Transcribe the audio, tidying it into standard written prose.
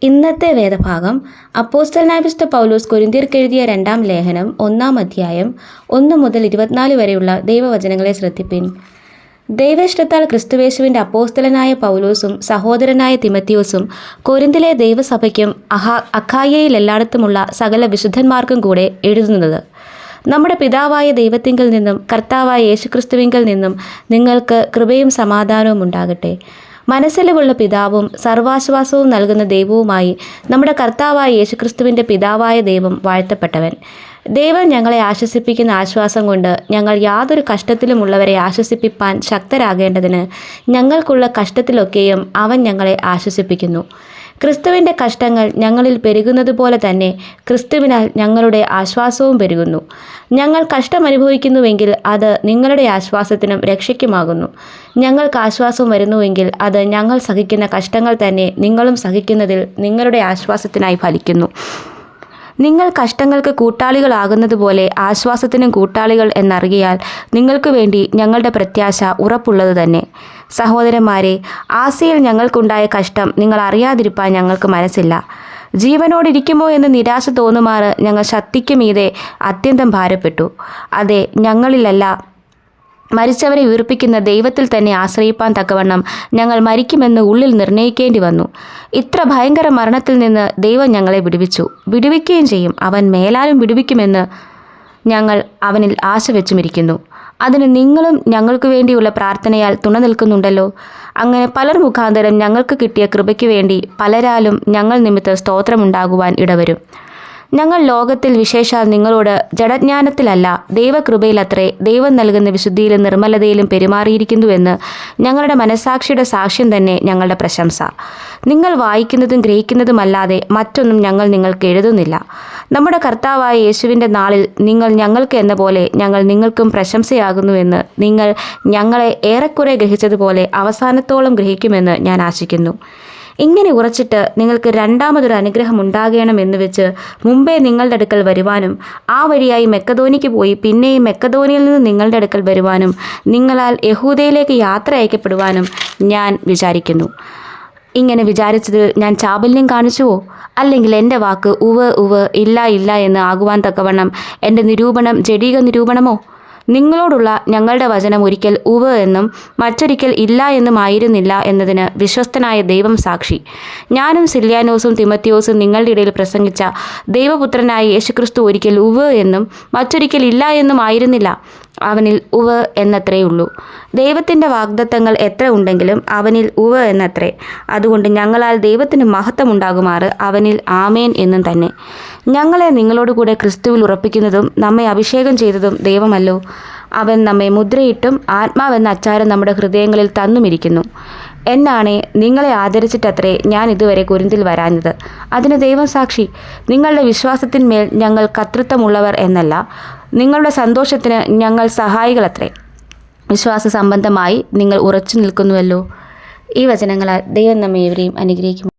ഇന്നത്തെ വേദഭാഗം അപ്പോസ്തലനായ വിശുദ്ധ പൗലോസ് കൊരിന്ത്യർക്ക് എഴുതിയ 2-ാം ലേഖനം 1-ാം അധ്യായം 1 മുതൽ 24 വരെയുള്ള ദൈവവചനങ്ങളെ ശ്രദ്ധിപ്പിൻ. ദൈവേഷ്ടത്താൽ ക്രിസ്തുവേശുവിൻ്റെ അപ്പോസ്തലനായ പൗലോസും സഹോദരനായ തിമത്തിയോസും കൊരിന്തിലെ ദൈവസഭയ്ക്കും അഖായയിൽ എല്ലായിടത്തുമുള്ള സകല വിശുദ്ധന്മാർക്കും കൂടെ എഴുതുന്നത്, നമ്മുടെ പിതാവായ ദൈവത്തിങ്കൽ നിന്നും കർത്താവായ യേശുക്രിസ്തുവിങ്കൽ നിന്നും നിങ്ങൾക്ക് കൃപയും സമാധാനവും ഉണ്ടാകട്ടെ. മനസ്സിലുള്ള പിതാവും സർവാശ്വാസവും നൽകുന്ന ദൈവവുമായി നമ്മുടെ കർത്താവായ യേശുക്രിസ്തുവിൻ്റെ പിതാവായ ദൈവം വാഴ്ത്തപ്പെട്ടവൻ. ദൈവം ഞങ്ങളെ ആശ്വസിപ്പിക്കുന്ന ആശ്വാസം കൊണ്ട് ഞങ്ങൾ യാതൊരു കഷ്ടത്തിലുമുള്ളവരെ ആശ്വസിപ്പിപ്പാൻ ശക്തരാകേണ്ടതിന് ഞങ്ങൾക്കുള്ള കഷ്ടത്തിലൊക്കെയും അവൻ ഞങ്ങളെ ആശ്വസിപ്പിക്കുന്നു. ക്രിസ്തുവിൻ്റെ കഷ്ടങ്ങൾ ഞങ്ങളിൽ പെരുകുന്നതുപോലെ തന്നെ ക്രിസ്തുവിനാൽ ഞങ്ങളുടെ ആശ്വാസവും പെരുകുന്നു. ഞങ്ങൾ കഷ്ടമനുഭവിക്കുന്നുവെങ്കിൽ അത് നിങ്ങളുടെ ആശ്വാസത്തിനും രക്ഷയ്ക്കുമാകുന്നു. ഞങ്ങൾക്ക് ആശ്വാസം വരുന്നുവെങ്കിൽ അത് ഞങ്ങൾ സഹിക്കുന്ന കഷ്ടങ്ങൾ തന്നെ നിങ്ങളും സഹിക്കുന്നതിൽ നിങ്ങളുടെ ആശ്വാസത്തിനായി ഫലിക്കുന്നു. നിങ്ങൾ കഷ്ടങ്ങൾക്ക് കൂട്ടാളികളാകുന്നതുപോലെ ആശ്വാസത്തിനും കൂട്ടാളികൾ എന്നറിയാൽ നിങ്ങൾക്ക് വേണ്ടി ഞങ്ങളുടെ പ്രത്യാശ ഉറപ്പുള്ളത് തന്നെ. സഹോദരന്മാരെ, ആസിയിൽ ഞങ്ങൾക്കുണ്ടായ കഷ്ടം നിങ്ങൾ അറിയാതിരിപ്പാൻ ഞങ്ങൾക്ക് മനസ്സില്ല. ജീവനോടിരിക്കുമോ എന്ന് നിരാശ തോന്നുമാറ് ഞങ്ങൾ ശക്തിക്ക് മീതെ അത്യന്തം ഭാരപ്പെട്ടു. അതെ, ഞങ്ങളിലല്ല, മരിച്ചവരെ ഉയർപ്പിക്കുന്ന ദൈവത്തിൽ തന്നെ ആശ്രയിപ്പാൻ തക്കവണ്ണം ഞങ്ങൾ മരിക്കുമെന്ന് ഉള്ളിൽ നിർണയിക്കേണ്ടി വന്നു. ഇത്ര ഭയങ്കര മരണത്തിൽ നിന്ന് ദൈവം ഞങ്ങളെ വിടുവിക്കുകയും ചെയ്യും. അവൻ മേലാലും വിടുവിക്കുമെന്ന് ഞങ്ങൾ അവനിൽ ആശ വെച്ചുമിരിക്കുന്നു. അതിന് നിങ്ങളും ഞങ്ങൾക്ക് വേണ്ടിയുള്ള പ്രാർത്ഥനയാൽ തുണ നിൽക്കുന്നുണ്ടല്ലോ. അങ്ങനെ പലർ മുഖാന്തരം ഞങ്ങൾക്ക് കിട്ടിയ കൃപയ്ക്ക് വേണ്ടി പലരാലും ഞങ്ങൾ നിമിത്തം സ്തോത്രമുണ്ടാകുവാൻ ഇടവരും. ഞങ്ങൾ ലോകത്തിൽ വിശേഷാൽ നിങ്ങളോട് ജഡജ്ഞാനത്തിലല്ല ദൈവകൃപയിലത്രേ ദൈവം നൽകുന്ന വിശുദ്ധിയിലും നിർമ്മലതയിലും പെരുമാറിയിരിക്കുന്നുവെന്ന് ഞങ്ങളുടെ മനസ്സാക്ഷിയുടെ സാക്ഷ്യം തന്നെ ഞങ്ങളുടെ പ്രശംസ. നിങ്ങൾ വായിക്കുന്നതും ഗ്രഹിക്കുന്നതുമല്ലാതെ മറ്റൊന്നും ഞങ്ങൾ നിങ്ങൾക്ക് എഴുതുന്നില്ല. നമ്മുടെ കർത്താവായ യേശുവിൻ്റെ നാളിൽ നിങ്ങൾ ഞങ്ങൾക്ക് എന്ന പോലെ ഞങ്ങൾ നിങ്ങൾക്കും പ്രശംസയാകുന്നുവെന്ന് നിങ്ങൾ ഞങ്ങളെ ഏറെക്കുറെ ഗ്രഹിച്ചതുപോലെ അവസാനത്തോളം ഗ്രഹിക്കുമെന്ന് ഞാൻ ആശിക്കുന്നു. ഇങ്ങനെ ഉറച്ചിട്ട് നിങ്ങൾക്ക് രണ്ടാമതൊരു അനുഗ്രഹം ഉണ്ടാകണമെന്ന് വെച്ച് മുമ്പേ നിങ്ങളുടെ അടുക്കൽ വരുവാനും ആ വഴിയായി മെക്കദോനിക്ക് പോയി പിന്നെയും മെക്കദോനിയിൽ നിന്ന് നിങ്ങളുടെ അടുക്കൽ വരുവാനും നിങ്ങളാൽ യഹൂദയിലേക്ക് യാത്ര അയക്കപ്പെടുവാനും ഞാൻ വിചാരിക്കുന്നു. ഇങ്ങനെ വിചാരിച്ചതിൽ ഞാൻ ചാബല്യം കാണിച്ചുവോ? അല്ലെങ്കിൽ എൻ്റെ വാക്ക് ഉവ് ഉവ് ഇല്ല ഇല്ല എന്ന് ആകുവാൻ തക്കവണ്ണം എൻ്റെ നിരൂപണം ജഡീക നിരൂപണമോ? നിങ്ങളോടുള്ള ഞങ്ങളുടെ വചനം ഒരിക്കൽ ഉവ് എന്നും മറ്റൊരിക്കൽ ഇല്ല എന്നും ആയിരുന്നില്ല എന്നതിന് വിശ്വസ്തനായ ദൈവം സാക്ഷി. ഞാനും സില്യാനോസും തിമത്തിയോസും നിങ്ങളുടെ ഇടയിൽ പ്രസംഗിച്ച ദൈവപുത്രനായ യേശുക്രിസ്തു ഒരിക്കൽ ഉവ് എന്നും മറ്റൊരിക്കൽ ഇല്ല എന്നും ആയിരുന്നില്ല. അവനിൽ ഉവ് എന്നത്രേ ഉള്ളൂ. ദൈവത്തിൻ്റെ വാഗ്ദത്തങ്ങൾ എത്ര ഉണ്ടെങ്കിലും അവനിൽ ഉവ് എന്നത്രേ. അതുകൊണ്ട് ഞങ്ങളാൽ ദൈവത്തിന് മഹത്വം ഉണ്ടാകുമാറ് അവനിൽ ആമേൻ എന്നും തന്നെ. ഞങ്ങളെ നിങ്ങളോടുകൂടെ ക്രിസ്തുവിൽ ഉറപ്പിക്കുന്നതും നമ്മെ അഭിഷേകം ചെയ്തതും ദൈവമല്ലോ. അവൻ നമ്മെ മുദ്രയിട്ടും ആത്മാവെന്ന അച്ചാരം നമ്മുടെ ഹൃദയങ്ങളിൽ തന്നുമിരിക്കുന്നു. എന്നാണേ നിങ്ങളെ ആദരിച്ചിട്ടത്രേ ഞാൻ ഇതുവരെ കൊരിന്തിൽ വരാഞ്ഞത്. അതിന് ദൈവം സാക്ഷി. നിങ്ങളുടെ വിശ്വാസത്തിന്മേൽ ഞങ്ങൾ കർത്തൃത്വമുള്ളവർ എന്നല്ല, നിങ്ങളുടെ സന്തോഷത്തിന് ഞങ്ങൾ സഹായികളത്രേ. വിശ്വാസ സംബന്ധമായി നിങ്ങൾ ഉറച്ചു നിൽക്കുന്നുവല്ലോ. ഈ വചനങ്ങളാൽ ദൈവം നമ്മെ ഏവരെയും അനുഗ്രഹിക്കും.